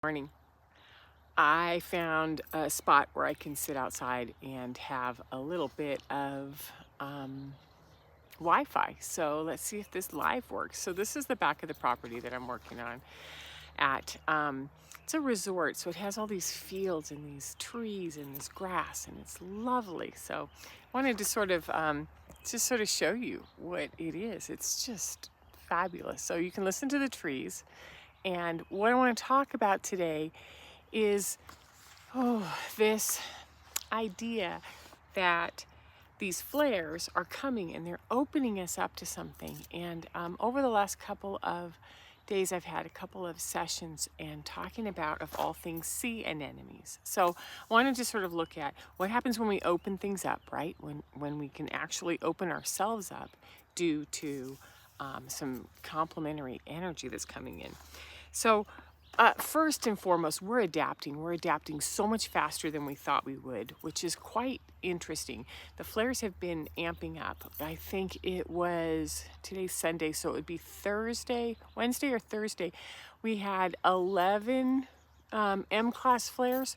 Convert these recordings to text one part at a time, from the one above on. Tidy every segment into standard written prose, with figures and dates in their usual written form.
Morning. I found a spot where I can sit outside and have a little bit of Wi-Fi. So let's see if this live works. So this is the back of the property that I'm working on at. It's a resort, so it has all these fields and these trees and this grass, and it's lovely. So I wanted to just sort of show you what it is. It's just fabulous. So you can listen to the trees. And what I want to talk about today is this idea that these flares are coming and they're opening us up to something. And over the last couple of days, I've had a couple of sessions and talking about, of all things, sea anemones. So I wanted to sort of look at what happens when we open things up, right? When we can actually open ourselves up due to some complementary energy that's coming in. So first and foremost, we're adapting. We're adapting so much faster than we thought we would, which is quite interesting. The flares have been amping up. I think today's Sunday, so it would be Wednesday or Thursday. We had 11 M-class flares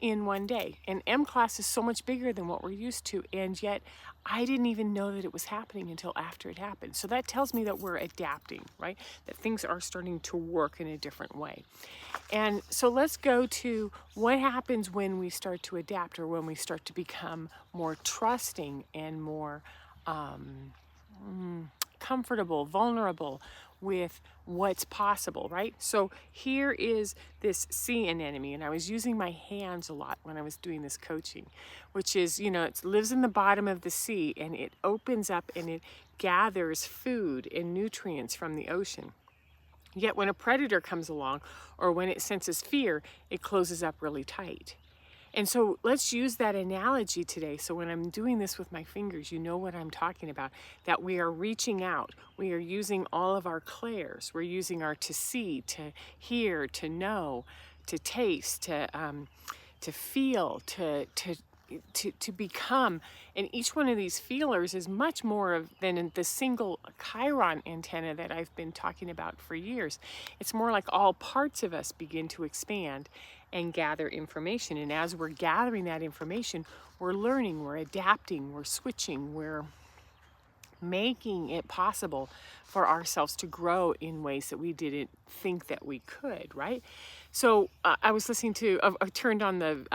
in one day. And M-class is so much bigger than what we're used to, and yet I didn't even know that it was happening until after it happened. So that tells me that we're adapting, right? That things are starting to work in a different way. And so let's go to what happens when we start to adapt, or when we start to become more trusting and more comfortable, vulnerable with what's possible, right? So here is this sea anemone, and I was using my hands a lot when I was doing this coaching, which is, it lives in the bottom of the sea, and it opens up and it gathers food and nutrients from the ocean. Yet when a predator comes along, or when it senses fear, it closes up really tight. And so let's use that analogy today. So when I'm doing this with my fingers, you know what I'm talking about, that we are reaching out. We are using all of our clairs. We're using our to see, to hear, to know, to taste, to feel, to become. And each one of these feelers is much more than the single chiron antenna that I've been talking about for years. It's more like all parts of us begin to expand and gather information. And as we're gathering that information, we're learning, we're adapting, we're switching, we're making it possible for ourselves to grow in ways that we didn't think that we could, right? So I was listening to, I turned on the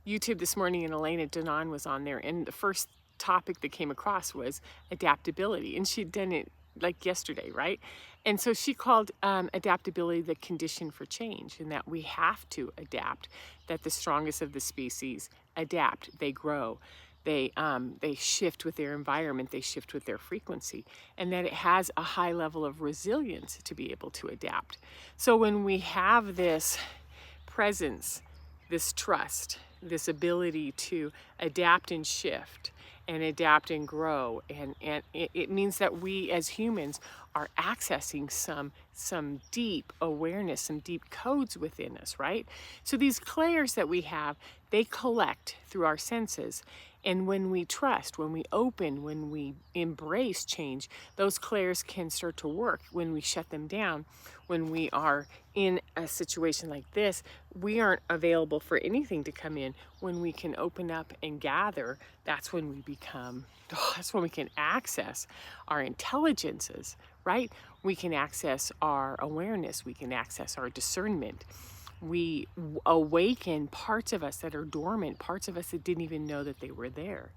YouTube this morning, and Elena Donan was on there, and the first topic that came across was adaptability, and she'd done it like yesterday, right? And so she called adaptability the condition for change, and that we have to adapt, that the strongest of the species adapt, they grow, they shift with their environment, they shift with their frequency, and that it has a high level of resilience to be able to adapt. So when we have this presence, this trust, this ability to adapt and shift and adapt and grow, and it means that we as humans are accessing some deep awareness, some deep codes within us, right? So these clairs that we have, they collect through our senses. And when we trust, when we open, when we embrace change, those clairs can start to work. When we shut them down, when we are in a situation like this, we aren't available for anything to come in. When we can open up and gather, that's when that's when we can access our intelligences, right? We can access our awareness, we can access our discernment. We awaken parts of us that are dormant, parts of us that didn't even know that they were there.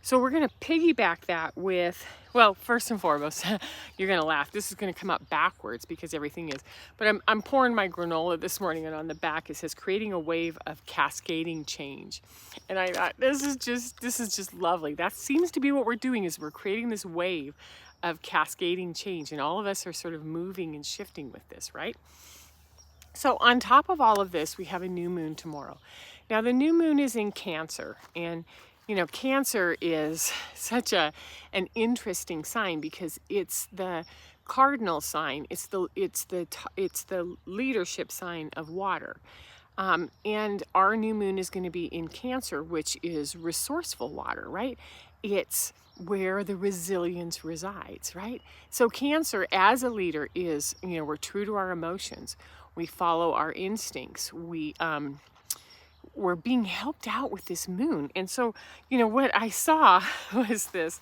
So we're going to piggyback that with, well, first and foremost, you're going to laugh. This is going to come up backwards because everything is. But I'm pouring my granola this morning, and on the back it says creating a wave of cascading change. And I thought, this is just lovely. That seems to be what we're doing, is we're creating this wave of cascading change, and all of us are sort of moving and shifting with this, right? So on top of all of this, we have a new moon tomorrow. Now the new moon is in Cancer, and Cancer is such an interesting sign because it's the cardinal sign. It's the leadership sign of water. And our new moon is going to be in Cancer, which is resourceful water, right? It's where the resilience resides, right? So Cancer as a leader is, we're true to our emotions. We follow our instincts. We're being helped out with this moon. And so, what I saw was this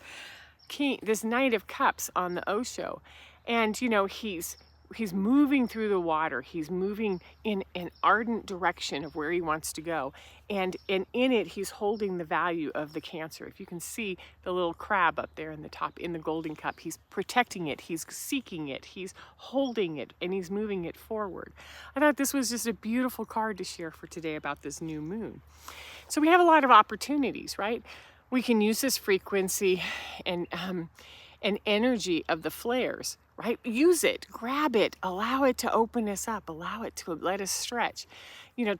Knight of Cups on the Osho. And, he's moving through the water. He's moving in an ardent direction of where he wants to go. And in it, he's holding the value of the Cancer. If you can see the little crab up there in the top, in the golden cup, he's protecting it, he's seeking it, he's holding it, and he's moving it forward. I thought this was just a beautiful card to share for today about this new moon. So we have a lot of opportunities, right? We can use this frequency and energy of the flares, right? Use it, grab it, allow it to open us up, allow it to let us stretch.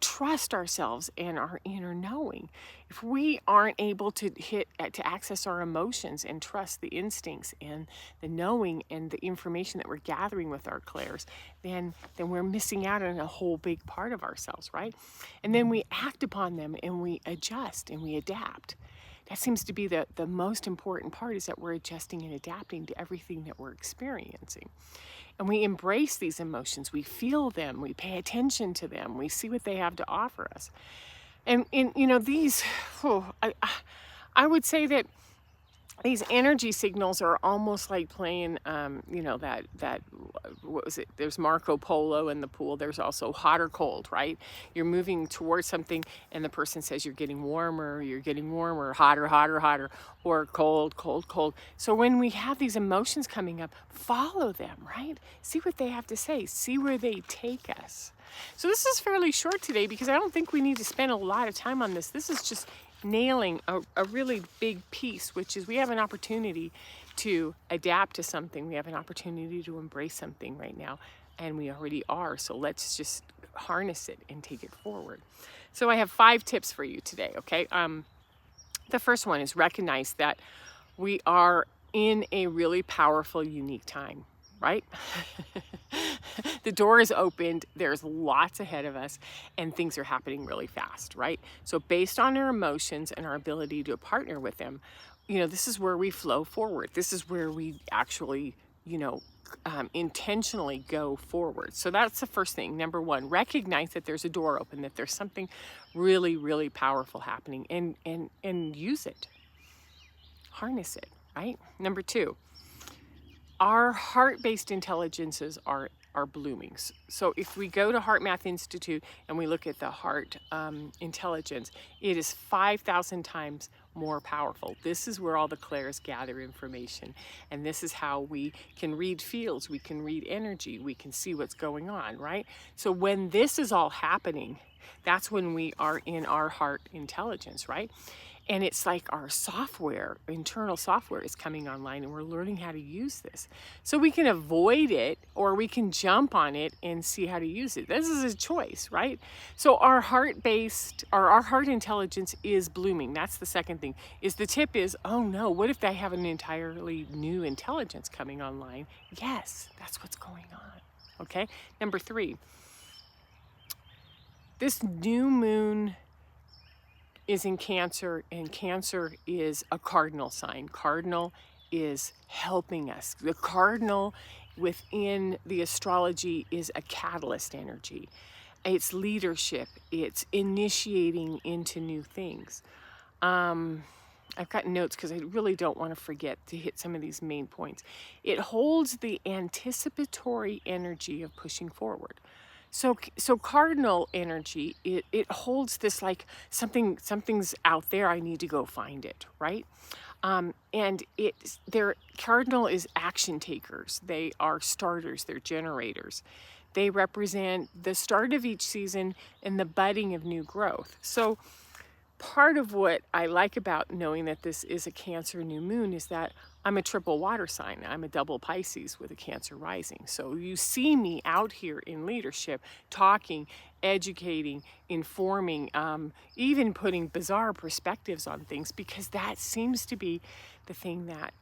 Trust ourselves and our inner knowing. If we aren't able to access our emotions and trust the instincts and the knowing and the information that we're gathering with our clairs, then we're missing out on a whole big part of ourselves, right? And then we act upon them and we adjust and we adapt. That seems to be the most important part, is that we're adjusting and adapting to everything that we're experiencing. And we embrace these emotions. We feel them. We pay attention to them. We see what they have to offer us. And these, I would say that these energy signals are almost like playing, what was it? There's Marco Polo in the pool. There's also hot or cold, right? You're moving towards something and the person says you're getting warmer, hotter, hotter, hotter, or cold, cold, cold. So when we have these emotions coming up, follow them, right? See what they have to say. See where they take us. So this is fairly short today because I don't think we need to spend a lot of time on this. This is just nailing a really big piece, which is we have an opportunity to adapt to something. We have an opportunity to embrace something right now, and we already are. So let's just harness it and take it forward. So I have 5 tips for you today, okay? The first one is recognize that we are in a really powerful, unique time, right? The door is opened, there's lots ahead of us, and things are happening really fast, right? So based on our emotions and our ability to partner with them, this is where we flow forward. This is where we actually, intentionally go forward. So that's the first thing. Number 1, recognize that there's a door open, that there's something really, really powerful happening, and use it. Harness it, right? Number 2, our heart-based intelligences are blooming. So if we go to Heart Math Institute and we look at the heart intelligence, it is 5,000 times more powerful. This is where all the clairs gather information. And this is how we can read fields, we can read energy, we can see what's going on, right? So when this is all happening, that's when we are in our heart intelligence, right? And it's like our software, internal software is coming online and we're learning how to use this. So we can avoid it or we can jump on it and see how to use it. This is a choice, right? So our heart-based, or our heart intelligence is blooming. That's the second thing. The tip is, oh no, what if they have an entirely new intelligence coming online? Yes, that's what's going on, okay? Number 3, this new moon is in Cancer, and Cancer is a cardinal sign. Cardinal is helping us. The cardinal within the astrology is a catalyst energy. It's leadership. It's initiating into new things. I've got notes because I really don't want to forget to hit some of these main points. It holds the anticipatory energy of pushing forward. So cardinal energy, it holds this like something's out there, I need to go find it, right? And cardinal is action takers. They are starters, they're generators. They represent the start of each season and the budding of new growth. So part of what I like about knowing that this is a Cancer new moon is that I'm a triple water sign. I'm a double Pisces with a Cancer rising. So you see me out here in leadership, talking, educating, informing, even putting bizarre perspectives on things, because that seems to be the thing that,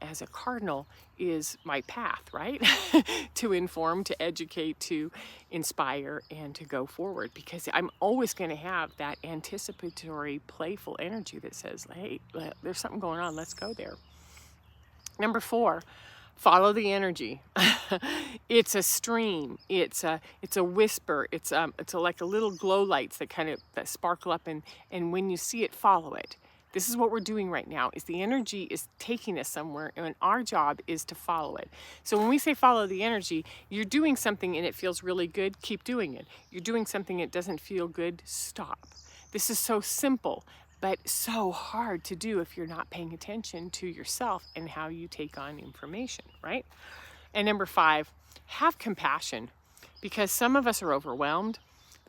as a cardinal, is my path, right? To inform, to educate, to inspire, and to go forward, because I'm always going to have that anticipatory, playful energy that says, hey, there's something going on, let's go there. Number 4, Follow the energy. It's a stream. It's a whisper. It's like a little glow lights that kind of that sparkle up, and when you see it, follow it. This is what we're doing right now. Is the energy is taking us somewhere, and our job is to follow it. So when we say follow the energy, you're doing something and it feels really good, keep doing it. You're doing something that doesn't feel good, stop. This is so simple, but so hard to do if you're not paying attention to yourself and how you take on information, right? And number 5, have compassion, because some of us are overwhelmed.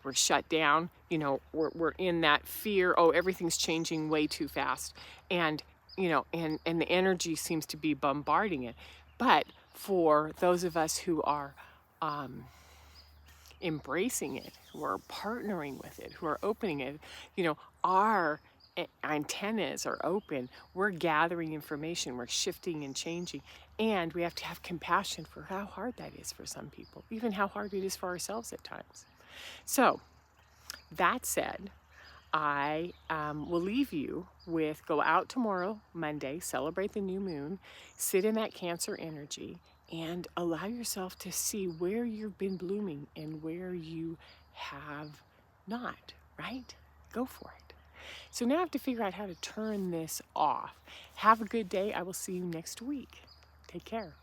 We're shut down. We're in that fear. Oh, everything's changing way too fast. And, and the energy seems to be bombarding it. But for those of us who are embracing it, who are partnering with it, who are opening it, our antennas are open. We're gathering information. We're shifting and changing. And we have to have compassion for how hard that is for some people, even how hard it is for ourselves at times. So that said, I will leave you with go out tomorrow, Monday, celebrate the new moon, sit in that Cancer energy, and allow yourself to see where you've been blooming and where you have not, right? Go for it. So now I have to figure out how to turn this off. Have a good day. I will see you next week. Take care.